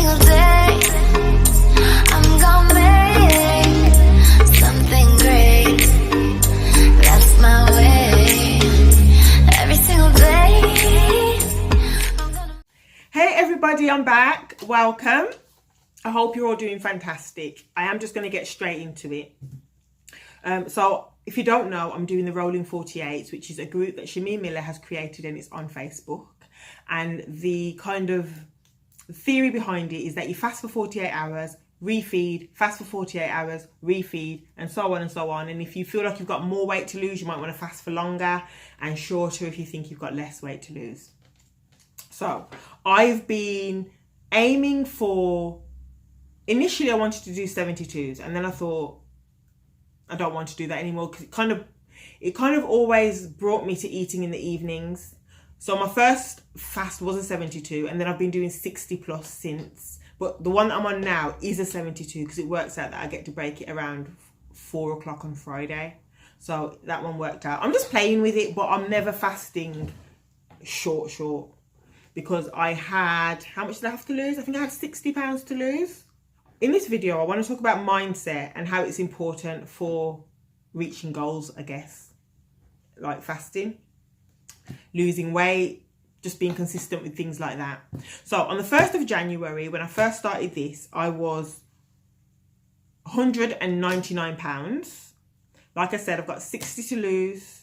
single day I'm gonna make something great. That's my way. Every single day I'm gonna... Hey everybody, I'm back. Welcome. I hope you're all doing fantastic. I am just going to get straight into it. So if you don't know, I'm doing the Rolling 48s, which is a group that Shameen Miller has created, and it's on Facebook. And the kind of theory behind it is that you fast for 48 hours, refeed, fast for 48 hours, refeed, and so on and so on. And if you feel like you've got more weight to lose, you might want to fast for longer, and shorter if you think you've got less weight to lose. So I've been aiming for, initially I wanted to do 72s, and then I thought I don't want to do that anymore because it kind of always brought me to eating in the evenings. So my first fast was a 72, and then I've been doing 60 plus since. But the one that I'm on now is a 72 because it works out that I get to break it around 4 o'clock on Friday. So that one worked out. I'm just playing with it, but I'm never fasting short. Because I had, how much did I have to lose? I think I had 60 pounds to lose. In this video, I want to talk about mindset and how it's important for reaching goals, I guess. Like fasting, losing weight, just being consistent with things like that. So on the 1st of January, when I first started this, I was 199 pounds. Like I said, I've got 60 to lose.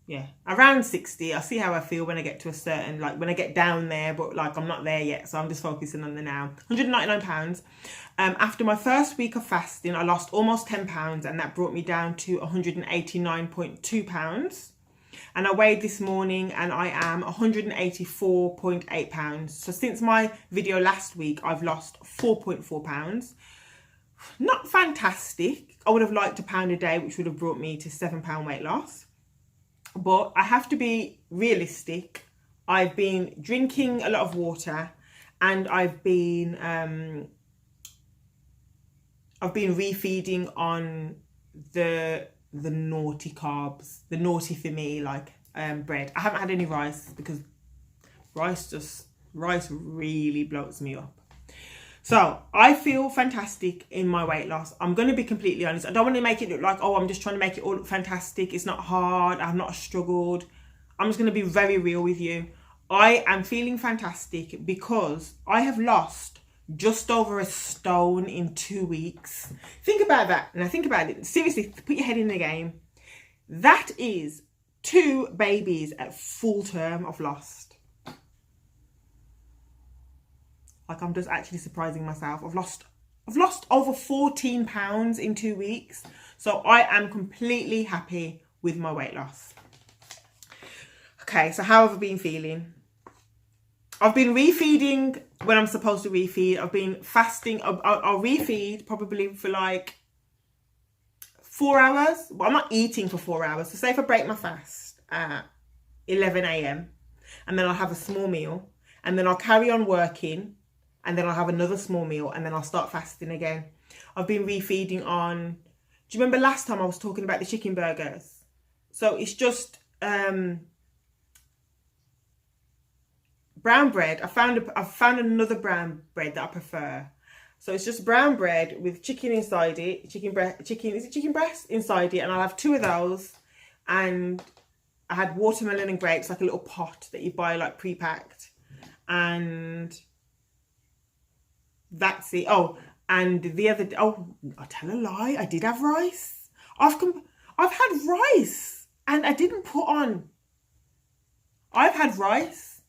Yeah, around 60. I'll see how I feel when I get to a certain, like when I get down there, but like I'm not there yet, so I'm just focusing on the now. 199 pounds. After my first week of fasting, I lost almost 10 pounds, and that brought me down to 189.2 pounds. And I weighed this morning and I am 184.8 pounds. So since my video last week, I've lost 4.4 pounds. Not fantastic. I would have liked a pound a day, which would have brought me to £7 weight loss. But I have to be realistic. I've been drinking a lot of water, and I've been refeeding on the naughty carbs, the naughty for me, like bread. I haven't had any rice because rice really bloats me up. So I feel fantastic in my weight loss. I'm going to be completely honest. I don't want to make it look like, oh, I'm just trying to make it all look fantastic. It's not hard. I've not struggled. I'm just going to be very real with you. I am feeling fantastic because I have lost just over a stone in 2 weeks. Think about that. Now think about it. Seriously, put your head in the game. That is 2 babies at full term I've lost. Like, I'm just actually surprising myself. I've lost over 14 pounds in 2 weeks. So I am completely happy with my weight loss. Okay, so how have I been feeling? I've been refeeding when I'm supposed to refeed. I've been fasting. I'll refeed probably for like 4 hours. But I'm not eating for 4 hours. So say if I break my fast at 11 a.m. and then I'll have a small meal, and then I'll carry on working, and then I'll have another small meal, and then I'll start fasting again. I've been refeeding on... Do you remember last time I was talking about the chicken burgers? So it's just brown bread. I've found another brown bread that I prefer. So it's just brown bread with chicken inside it. Is it chicken breast inside it? And I'll have 2 of those. And I had watermelon and grapes, like a little pot that you buy like pre-packed. And... that's it. Oh, and the other day, oh, I tell a lie, I did have rice. I've had rice, and I didn't put on. I've had rice,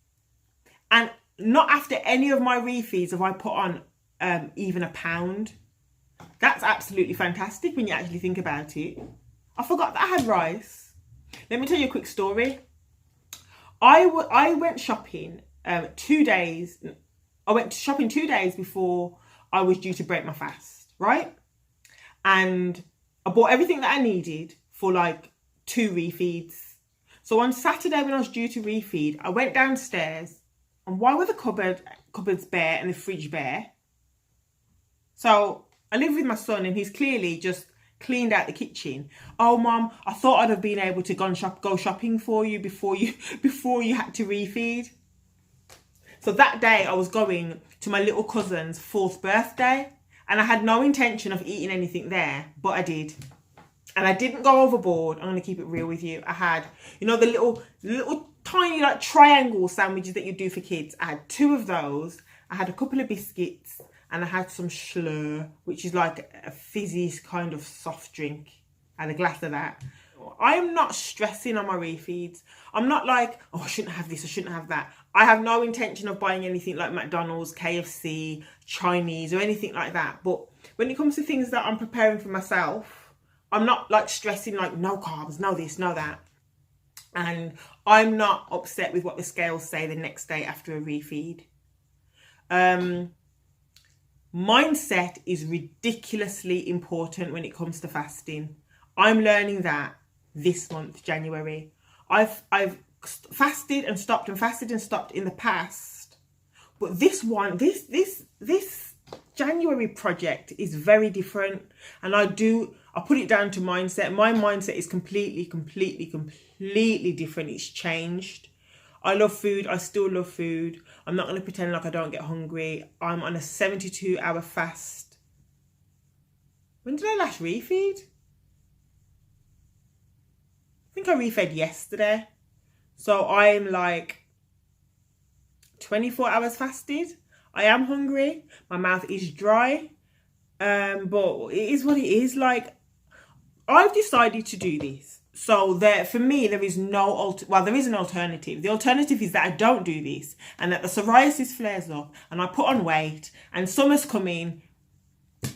and not after any of my refeeds have I put on even a pound. That's absolutely fantastic when you actually think about it. I forgot that I had rice. Let me tell you a quick story. I went shopping 2 days. I went shopping 2 days before I was due to break my fast, right? And I bought everything that I needed for like 2 refeeds. So on Saturday when I was due to refeed, I went downstairs, and why were the cupboards bare and the fridge bare? So I live with my son, and he's clearly just cleaned out the kitchen. Oh, Mum, I thought I'd have been able to go shopping for you before you had to refeed. So that day I was going to my little cousin's 4th birthday, and I had no intention of eating anything there, but I did. And I didn't go overboard. I'm going to keep it real with you. I had, you know, the little tiny like triangle sandwiches that you do for kids. I had 2 of those. I had a couple of biscuits, and I had some Schlur, which is like a fizzy kind of soft drink. I had a glass of that. I am not stressing on my refeeds. I'm not like, oh, I shouldn't have this, I shouldn't have that. I have no intention of buying anything like McDonald's, KFC, Chinese, or anything like that. But when it comes to things that I'm preparing for myself, I'm not like stressing like no carbs, no this, no that. And I'm not upset with what the scales say the next day after a refeed. Mindset is ridiculously important when it comes to fasting. I'm learning that this month, January. I've fasted and stopped and fasted and stopped in the past, but this January project is very different, and I put it down to mindset. My mindset is completely different. It's changed. I love food. I still love food. I'm not going to pretend like I don't get hungry. I'm on a 72-hour fast. When did I last refeed? I think I refed yesterday. So I'm like 24 hours fasted. I am hungry. My mouth is dry. But it is what it is. Like, I've decided to do this. So for me, there is there is an alternative. The alternative is that I don't do this, and that the psoriasis flares up, and I put on weight, and summer's coming,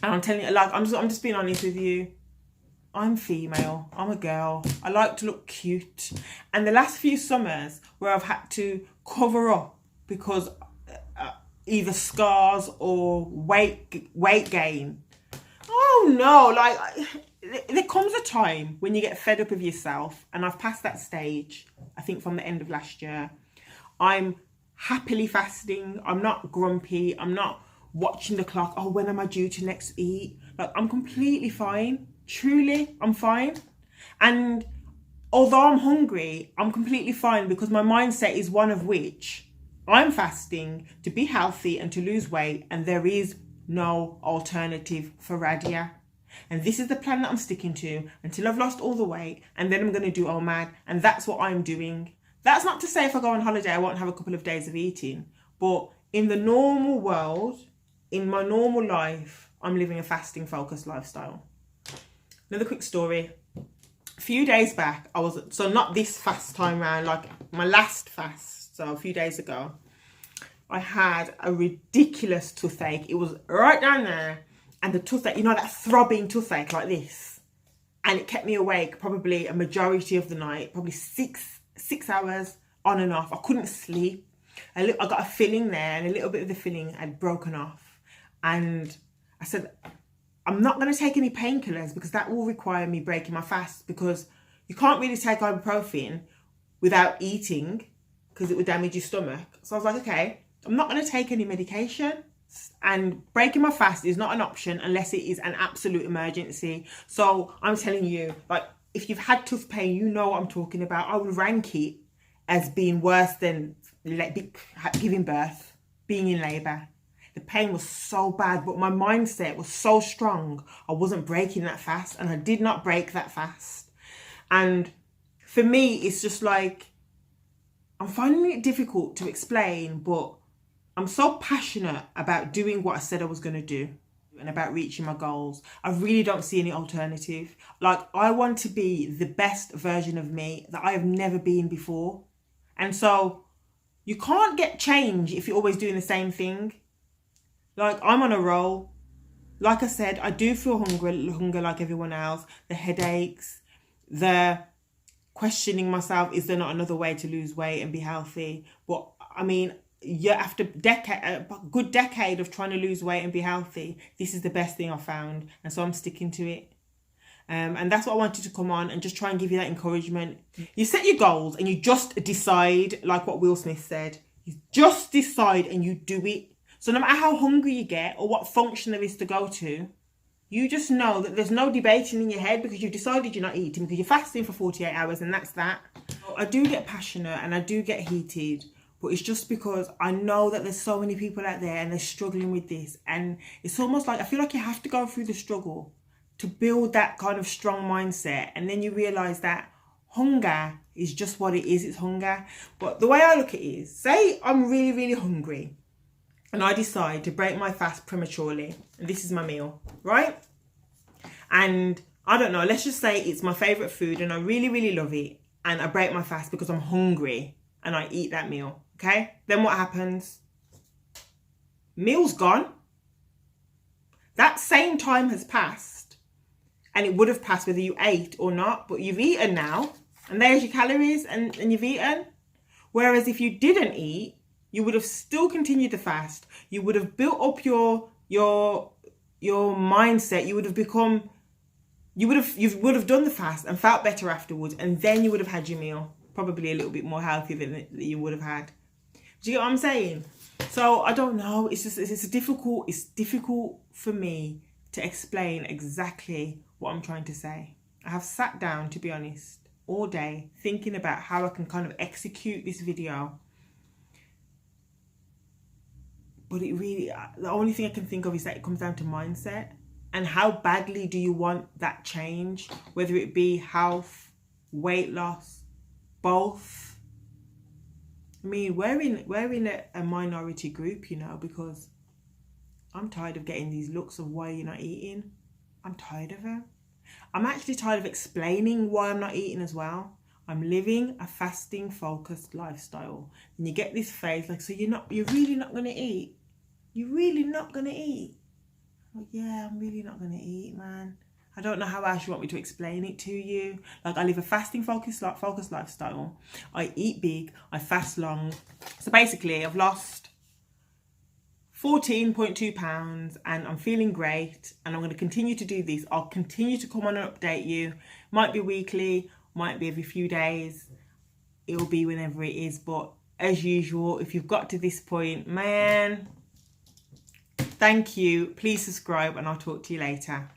and I'm telling you, like, I'm just being honest with you. I'm female. I'm a girl. I like to look cute. And the last few summers where I've had to cover up because either scars or weight gain. Oh no, like there comes a time when you get fed up of yourself, and I've passed that stage, I think, from the end of last year. I'm happily fasting. I'm not grumpy. I'm not watching the clock. Oh, when am I due to next eat? Like, I'm completely fine. Truly, I'm fine. And although I'm hungry, I'm completely fine, because my mindset is one of which I'm fasting to be healthy and to lose weight, and there is no alternative for Radia. And this is the plan that I'm sticking to until I've lost all the weight, and then I'm going to do OMAD, and that's what I'm doing. That's not to say if I go on holiday I won't have a couple of days of eating, but in the normal world, in my normal life, I'm living a fasting focused lifestyle. Another quick story. A few days back, so not this fast time round, like my last fast, so a few days ago, I had a ridiculous toothache. It was right down there, and the toothache, you know, that throbbing toothache like this, and it kept me awake probably a majority of the night, probably six hours on and off. I couldn't sleep. I got a filling there, and a little bit of the filling had broken off, and I said, I'm not going to take any painkillers because that will require me breaking my fast, because you can't really take ibuprofen without eating because it would damage your stomach. So I was like, okay, I'm not going to take any medication, and breaking my fast is not an option unless it is an absolute emergency. So I'm telling you, like, if you've had tooth pain, you know what I'm talking about. I would rank it as being worse than giving birth, being in labour. The pain was so bad, but my mindset was so strong. I wasn't breaking that fast, and I did not break that fast. And for me, it's just like, I'm finding it difficult to explain, but I'm so passionate about doing what I said I was going to do and about reaching my goals. I really don't see any alternative. Like, I want to be the best version of me that I have never been before. And so you can't get change if you're always doing the same thing. Like, I'm on a roll. Like I said, I do feel hunger like everyone else. The headaches, the questioning myself, is there not another way to lose weight and be healthy? But I mean, yeah, after a good decade of trying to lose weight and be healthy, this is the best thing I've found. And so I'm sticking to it. And that's what I wanted to come on and just try and give you that encouragement. You set your goals and you just decide, like what Will Smith said. You just decide and you do it. So no matter how hungry you get or what function there is to go to, you just know that there's no debating in your head, because you've decided you're not eating, because you're fasting for 48 hours, and that's that. I do get passionate and I do get heated but it's just because I know that there's so many people out there and they're struggling with this, and it's almost like I feel like you have to go through the struggle to build that kind of strong mindset, and then you realize that hunger is just what it is. It's hunger. But the way I look at it is, say I'm really, really hungry and I decide to break my fast prematurely, and this is my meal, right? And I don't know, let's just say it's my favorite food and I really, really love it, and I break my fast because I'm hungry and I eat that meal, okay? Then what happens? Meal's gone. That same time has passed, and it would have passed whether you ate or not, but you've eaten now, and there's your calories, and you've eaten. Whereas if you didn't eat, you would have still continued to fast. You would have built up your mindset. You would have done the fast and felt better afterwards, and then you would have had your meal, probably a little bit more healthy than you would have had. Do you get what I'm saying? So I don't know. It's difficult for me to explain exactly what I'm trying to say. I have sat down, to be honest, all day thinking about how I can kind of execute this video. But the only thing I can think of is that it comes down to mindset. And how badly do you want that change? Whether it be health, weight loss, both. I mean, we're in a minority group, you know, because I'm tired of getting these looks of why you're not eating. I'm tired of them. I'm actually tired of explaining why I'm not eating as well. I'm living a fasting focused lifestyle. And you get this phase like, so you're really not going to eat? You're really not going to eat? Well, yeah, I'm really not going to eat, man. I don't know how else you want me to explain it to you. Like, I live a fasting focused lifestyle. I eat big. I fast long. So basically, I've lost 14.2 pounds and I'm feeling great, and I'm going to continue to do this. I'll continue to come on and update you. Might be weekly, might be every few days. It'll be whenever it is. But as usual, if you've got to this point, man, thank you. Please subscribe and I'll talk to you later.